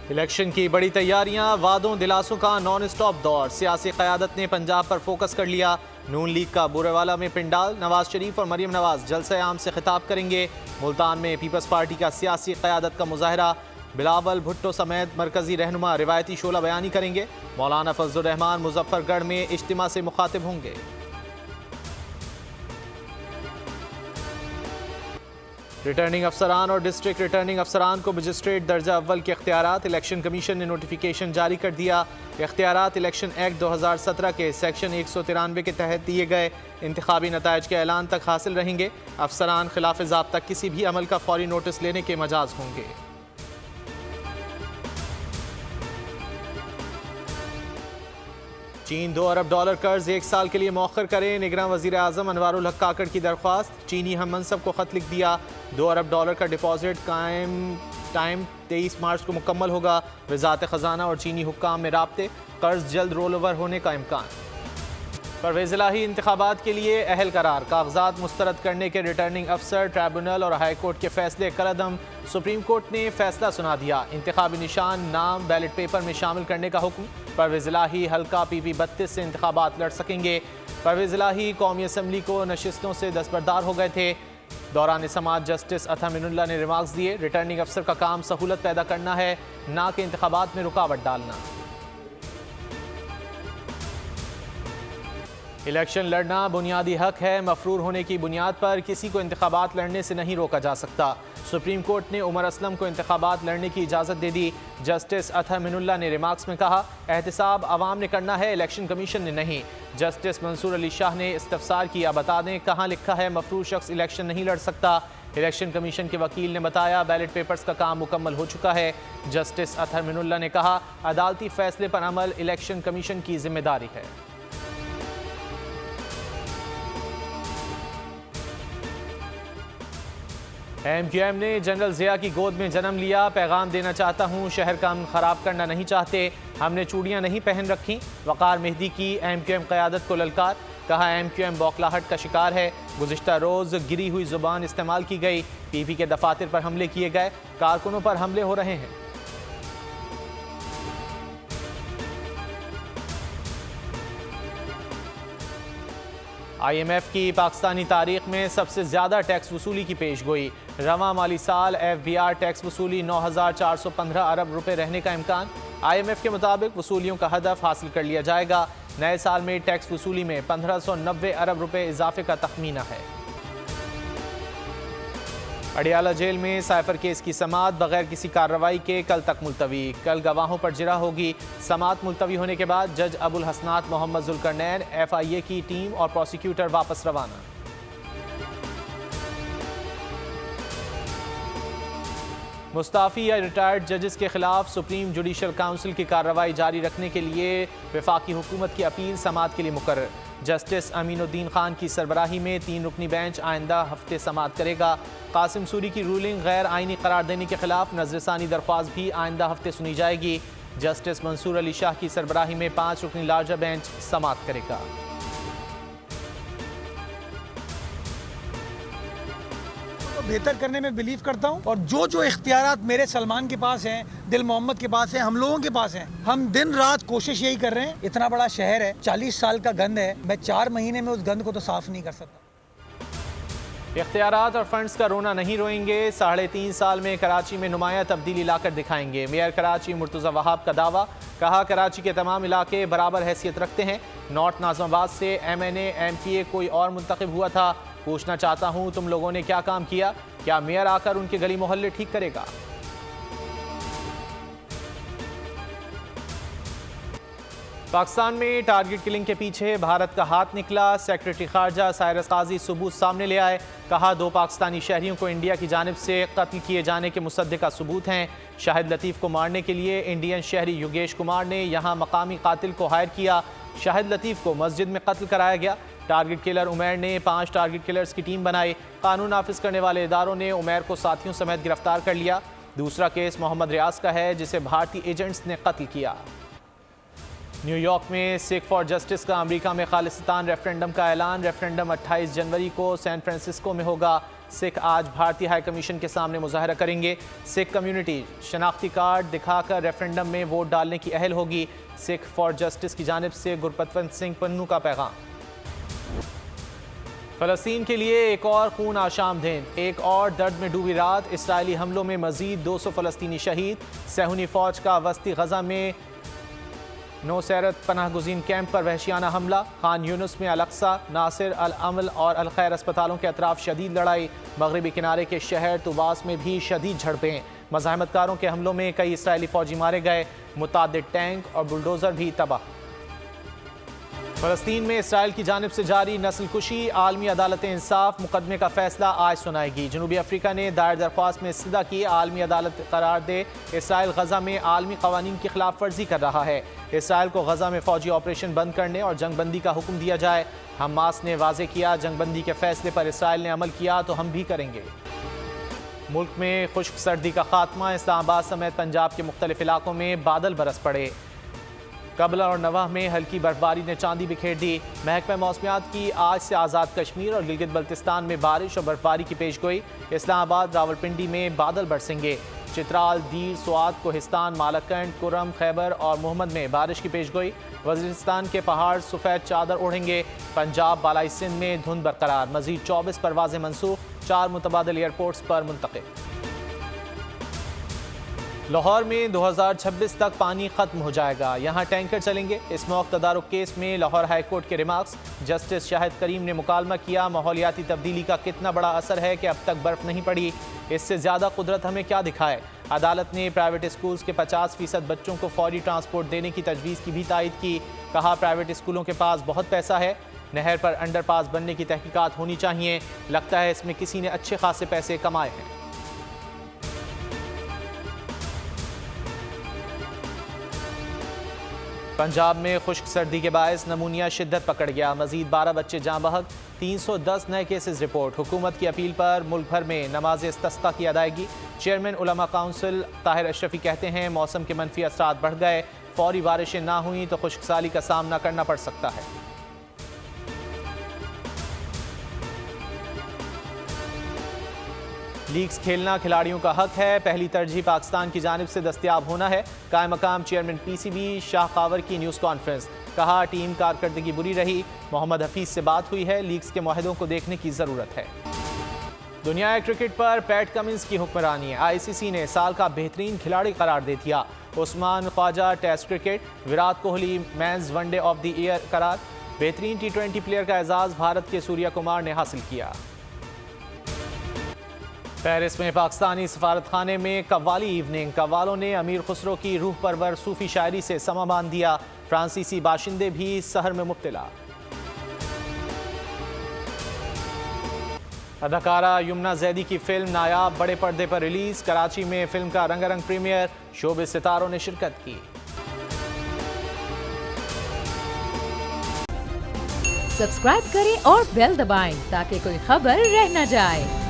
Election की बड़ी तैयारियां, वादों दिलासों का नॉन स्टॉप दौर। सियासी क़यादत ने पंजाब पर फोकस कर लिया। नून लीग का बुरेवाला में पिंडाल, नवाज शरीफ और मरीम नवाज जलसे आम से खिताब करेंगे। मुल्तान में पीपल्स पार्टी का सियासी क़यादत का मुजाहरा। बिलावल भुट्टो समेत मरकजी रहनुमा रिवायती शोला बयानी करेंगे। मौलाना फजलुर रहमान मुजफ्फरगढ़ में इज्तिमा से मुखातिब होंगे। रिटर्निंग अफसरान और डिस्ट्रिक्ट रिटर्निंग अफसरान को मजिस्ट्रेट दर्जा अव्वल के इख्तियारात। इलेक्शन कमीशन ने नोटिफिकेशन जारी कर दिया। इख्तियारात इलेक्शन एक्ट 2017 के सेक्शन 193 के तहत दिए गए इंतखाबी नताइज के ऐलान तक हासिल रहेंगे। अफसरान खिलाफ ज़ाब्ता किसी भी अमल का फौरी नोटिस लेने के मजाज होंगे। चीन $2 अरब कर्ज 1 साल के लिए मौखर करे। निगरान वजीर आजम अनवारुल हक काकड़ की दरख्वास्त। चीनी हम मनसब को खत लिख दिया। $2 अरब का डिपॉजिट टाइम 23 मार्च को मुकम्मल होगा। वजारत खजाना और चीनी हुक्काम में राब्ते। कर्ज जल्द रोल ओवर होने का इम्कान। परवेज़ इलाही इंतखाबात के लिए अहल करार। कागजात मुस्तरद करने के रिटर्निंग अफसर, ट्राइब्यूनल और हाई कोर्ट के फैसले कलअदम। सुप्रीम कोर्ट ने फैसला सुना दिया। इंतखाबी निशान नाम बैलेट पेपर में शामिल करने का हुक्म। परवेज़ इलाही हल्का PP 32 से इंतखाबात लड़ सकेंगे। परवेज़ इलाही कौमी असम्बली को नशिस्तों से दस्तबरदार हो गए थे। दौरान समाअत जस्टिस अता मिनुल्लाह ने रिमार्क्स दिए। रिटर्निंग अफसर का काम सहूलत पैदा करना है, ना कि इंतखाबात में रुकावट डालना। इलेक्शन लड़ना बुनियादी हक है। मफरूर होने की बुनियाद पर किसी को इंतखाबात लड़ने से नहीं रोका जा सकता। सुप्रीम कोर्ट ने उमर असलम को इंतखाबात लड़ने की इजाज़त दे दी। जस्टिस अता मिनुल्लाह ने रिमार्क्स में कहा, एहतसाब आवाम ने करना है, इलेक्शन कमीशन ने नहीं। जस्टिस मंसूर अली शाह ने इस्तफसार किया, बता दें कहाँ लिखा है मफरूर शख्स इलेक्शन नहीं लड़ सकता। इलेक्शन कमीशन के वकील ने बताया, बैलेट पेपर्स का काम मुकम्मल हो चुका है। जस्टिस अता मिनुल्लाह ने कहा, अदालती फैसले पर अमल इलेक्शन कमीशन की जिम्मेदारी है। MQM ने जनरल ज़िया की गोद में जन्म लिया। पैगाम देना चाहता हूँ, शहर का अमन ख़राब करना नहीं चाहते। हमने चूड़ियाँ नहीं पहन रखी। वक़ार मेहदी की MQM क़यादत को ललकार। कहा, MQM बौखलाहट का शिकार है। गुज़िश्ता रोज़ गिरी हुई ज़ुबान इस्तेमाल की गई। PP के दफातर पर हमले किए गए। कारकुनों पर हमले हो रहे हैं। IMF की पाकिस्तानी तारीख में सबसे ज़्यादा टैक्स वसूली की पेशगोई। रवां माली साल FBR टैक्स वसूली 9,415 अरब रुपए रहने का इम्कान। IMF के मुताबिक वसूलियों का हदफ हासिल कर लिया जाएगा। नए साल में टैक्स वसूली में 1590 अरब रुपए इजाफे का तखमीना है। अडियाला जेल में साइफर केस की समाअत बगैर किसी कार्रवाई के कल तक मुलतवी। कल गवाहों पर जिरा होगी। समाअत मुलतवी होने के बाद जज अबुल हसनात मोहम्मद जुल्करनैन, FIA की टीम और प्रोसिक्यूटर वापस रवाना। मुस्ताफ़ी या रिटायर्ड जजेस के खिलाफ सुप्रीम जुडिशल काउंसिल की कार्रवाई जारी रखने के लिए वफाकी हुकूमत की अपील समाअत के लिए मुकर्रर। जस्टिस अमीनुद्दीन खान की सरबराही में 3 रुकनी बेंच आइंदा हफ्ते समाअत करेगा। कासिम सूरी की रूलिंग गैर आइनी करार देने के खिलाफ नजरसानी दरख्वास्त भी आइंदा हफ्ते सुनी जाएगी। जस्टिस मंसूर अली शाह की सरबराही में 5 रुकनी लार्जर बेंच समाअत करेगा। बेहतर करने में बिलीव करता हूँ और जो इख्तियारात मेरे सलमान के पास हैं, दिल मोहम्मद के पास हैं, हम लोगों के पास हैं, हम दिन रात कोशिश यही कर रहे हैं। इतना बड़ा शहर है, 40 साल का गंद है, मैं 4 महीने में उस गंद को तो साफ नहीं कर सकता। इख्तियारात और फंड्स का रोना नहीं रोएंगे। 3.5 साल में कराची में नुमाया तब्दीली लाकर दिखाएंगे। मेयर कराची मुर्तज़ा वहाब का दावा। कहा, कराची के तमाम इलाके बराबर हैसियत रखते हैं। नॉर्थ नाज़िमाबाद से MNA MPA कोई और मुंतखब हुआ था। पूछना चाहता हूं, तुम लोगों ने क्या काम किया? क्या मेयर आकर उनके गली मोहल्ले ठीक करेगा? पाकिस्तान में टारगेट किलिंग के पीछे भारत का हाथ निकला। सेक्रेटरी खारजा साइरस काजी सबूत सामने ले आए। कहा, 2 पाकिस्तानी शहरियों को इंडिया की जानिब से कत्ल किए जाने के मुसद्दिका सबूत हैं। शाहिद लतीफ़ को मारने के लिए इंडियन शहरी योगेश कुमार ने यहां मकामी कातिल को हायर किया। शाहिद लतीफ़ को मस्जिद में कत्ल कराया गया। टारगेट किलर उमैर ने 5 टारगेट किलर्स की टीम बनाई। कानून नाफिज करने वाले इदारों ने उमैर को साथियों समेत गिरफ्तार कर लिया। दूसरा केस मोहम्मद रियाज का है, जिसे भारतीय एजेंट्स ने कत्ल किया। न्यूयॉर्क में सिख फॉर जस्टिस का अमेरिका में खालिस्तान रेफरेंडम का ऐलान। रेफरेंडम 28 जनवरी को सैन फ्रांसिस्को में होगा। सिख आज भारतीय हाई कमीशन के सामने मुजाहरा करेंगे। सिख कम्युनिटी शनाख्ती कार्ड दिखाकर रेफरेंडम में वोट डालने की अहल होगी। सिख फॉर जस्टिस की जानिब से गुरपतवंत सिंह पन्नू का पैगाम। फ़लस्तीन के लिए एक और खून आशाम दिन, एक और दर्द में डूबी रात। इसराइली हमलों में मजीद 200 फ़लस्तीनी शहीद। सहूनी फ़ौज का वस्ती गजा में नौसैरत पनाहगुज़ीन कैंप पर वहशियाना हमला। खान यूनुस में अल-अक्सा, नासिर, अल-अमल और अल-खैर अस्पतालों के अतराफ शदीद लड़ाई। मगरबी किनारे के शहर तुबास में भी शदीद झड़पें। मज़ाहमतकारों के हमलों में कई इसराइली फ़ौजी मारे गए। मुतादिद टैंक और बुलडोज़र भी तबाह। फ़लस्तीन में इसराइल की जानिब से जारी नस्ल कुशी, आलमी अदालत इंसाफ मुकदमे का फैसला आज सुनाएगी। जनूबी अफ्रीका ने दायर दरख्वास्त में इस्तदा की आलमी अदालत करार दे इसराइल गजा में आलमी कवानीन की खिलाफ वर्जी कर रहा है। इसराइल को गजा में फौजी ऑपरेशन बंद करने और जंगबंदी का हुक्म दिया जाए। हमास ने वाजे किया, जंगबंदी के फैसले पर इसराइल ने अमल किया तो हम भी करेंगे। मुल्क में खुश्क सर्दी का खात्मा, इस्लामाबाद समेत पंजाब के मुख्तलिफ इलाकों में बादल बरस पड़े। कबला और नवाह में हल्की बर्फबारी ने चांदी बिखेर दी। महकमा मौसमियात की आज से आज़ाद कश्मीर और गिलगित बल्तिस्तान में बारिश और बर्फबारी की पेशगोई। इस्लामाबाद रावलपिंडी में बादल बरसेंगे। चित्राल, दीर, स्वात, कोहिस्तान, मालाकंड, कुरम, खैबर और मोहम्मद में बारिश की पेशगोई। वज़ीरिस्तान के पहाड़ सफ़ेद चादर ओढ़ेंगे। पंजाब, बालाई सिंध में धुंध बरकरार। मज़ीद 24 परवाज़ें मनसूख, 4 मुतबादिल एयरपोर्ट्स पर मुंतक़िल। लाहौर में 2026 तक पानी खत्म हो जाएगा, यहाँ टैंकर चलेंगे। इस मौके तदारुक केस में लाहौर हाई कोर्ट के रिमार्क्स। जस्टिस शाहिद करीम ने मुकालमा किया, माहौलियाती तब्दीली का कितना बड़ा असर है कि अब तक बर्फ नहीं पड़ी, इससे ज़्यादा कुदरत हमें क्या दिखाए। अदालत ने प्राइवेट स्कूल्स के 50% बच्चों को फौरी ट्रांसपोर्ट देने की तजवीज़ की भी तायद की। कहा प्राइवेट स्कूलों के पास बहुत पैसा है, नहर पर अंडरपास बनने की तहकीकात होनी चाहिए। लगता है इसमें किसी ने अच्छे खासे पैसे कमाए हैं। पंजाब में खुश्क सर्दी के बायस नमूनिया शिद्दत पकड़ गया। मजीद 12 बच्चे जाँ बहक, 310 नए केसेस रिपोर्ट। हुकूमत की अपील पर मुल्क भर में नमाज इस्तिस्का की अदायगी। चेयरमैन उलमा काउंसिल ताहिर अशरफी कहते हैं मौसम के मनफी असरात बढ़ गए, फौरी बारिशें ना हुई तो खुश्कसाली का सामना करना पड़ सकता है। लीग्स खेलना खिलाड़ियों का हक है, पहली तरजीह पाकिस्तान की जानिब से दस्तयाब होना है। कायम मकाम चेयरमैन PCB शाह कावर की न्यूज़ कॉन्फ्रेंस। कहा टीम कारकर्दगी बुरी रही, मोहम्मद हफीज से बात हुई है, लीग्स के मुआहदों को देखने की ज़रूरत है। दुनिया क्रिकेट पर पैट कमिंस की हुक्मरानी है। ICC ने साल का बेहतरीन खिलाड़ी करार दे दिया। Usman Khawaja test cricket, Virat Kohli men's one day of the year करार। बेहतरीन T20 प्लेयर का एजाज़ भारत के सूर्या कुमार ने हासिल किया। पेरिस में पाकिस्तानी सफारत खाने में कव्वाली इवनिंग, कव्वालों ने अमीर खुसरो की रूह परवर सूफी शायरी से समा बांध दिया। फ्रांसीसी बाशिंदे भी सहर में मुब्तला। अदाकारा यमुना जैदी की फिल्म नायाब बड़े पर्दे पर रिलीज। कराची में फिल्म का रंगारंग प्रीमियर, शोबिस सितारों ने शिरकत की। सब्सक्राइब करें और बेल दबाएं ताकि कोई खबर रह न जाए।